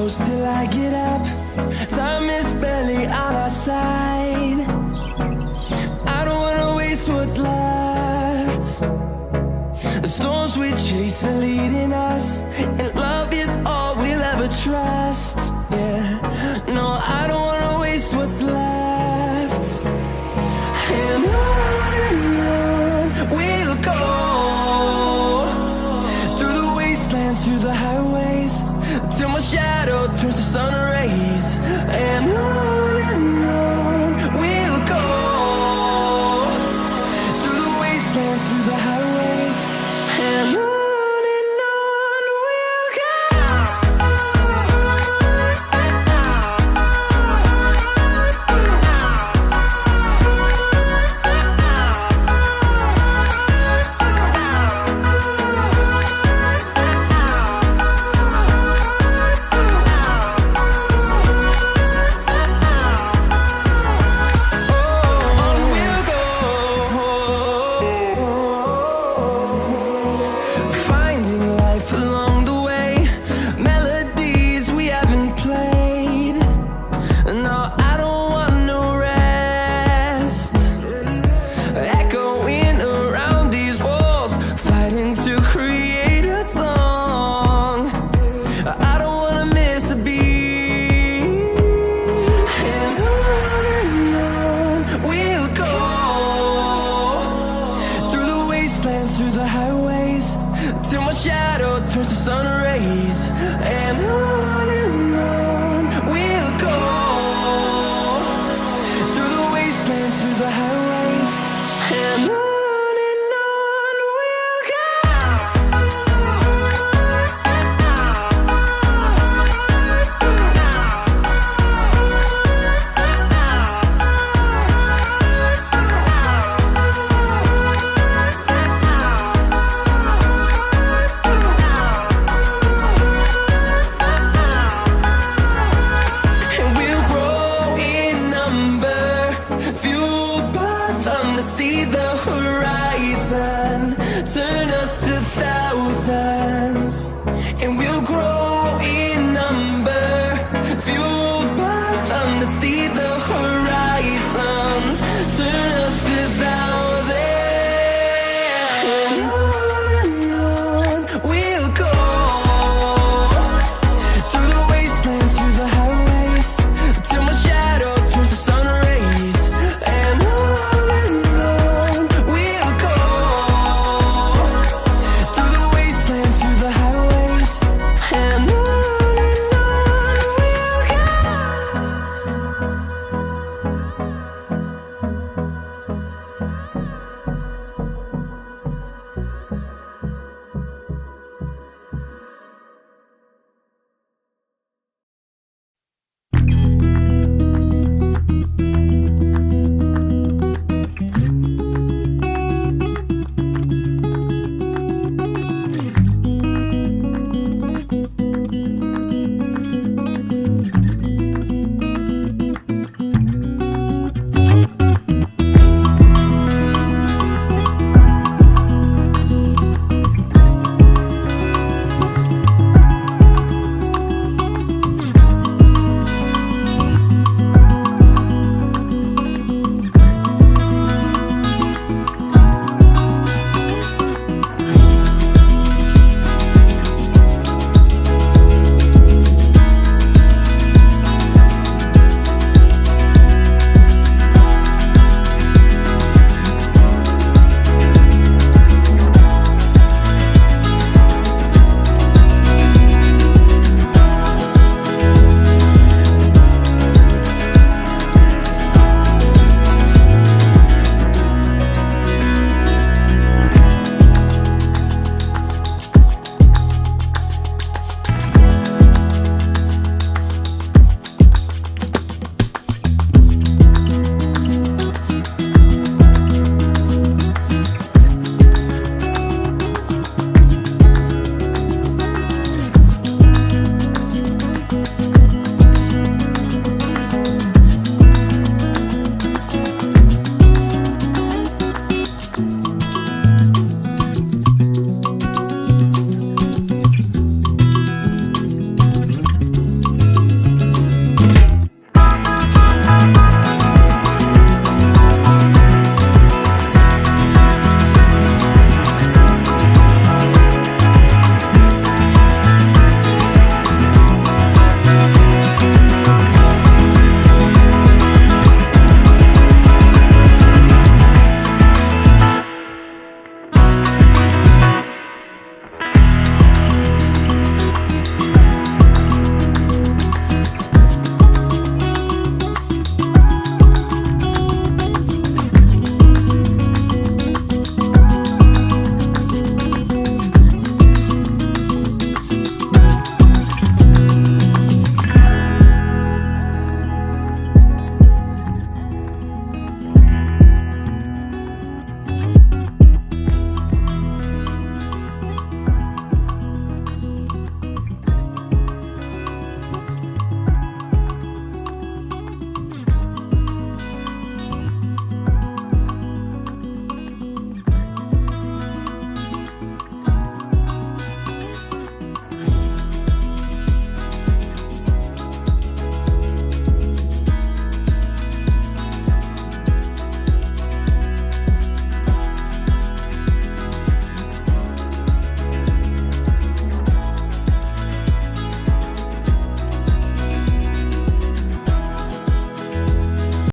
close till I get up. Time is barely on our side. I don't wanna waste what's left. The storms we chase are leading us, and love is all we'll ever trust. Yeah, no, I don't wanna waste what's left. And on we'll go, through the wastelands, through the highways, till my shadow turns to sun rays. And on we'll go, through the wastelands, through the highways, and on we'll go. Through the highways, till my shadow turns to sun rays. And on we'll go, through the wastelands, through the highways, and on we'll go. Fueled by them to see the horizon, turn us to thousands, and we'll grow in number. Fueled by them to see the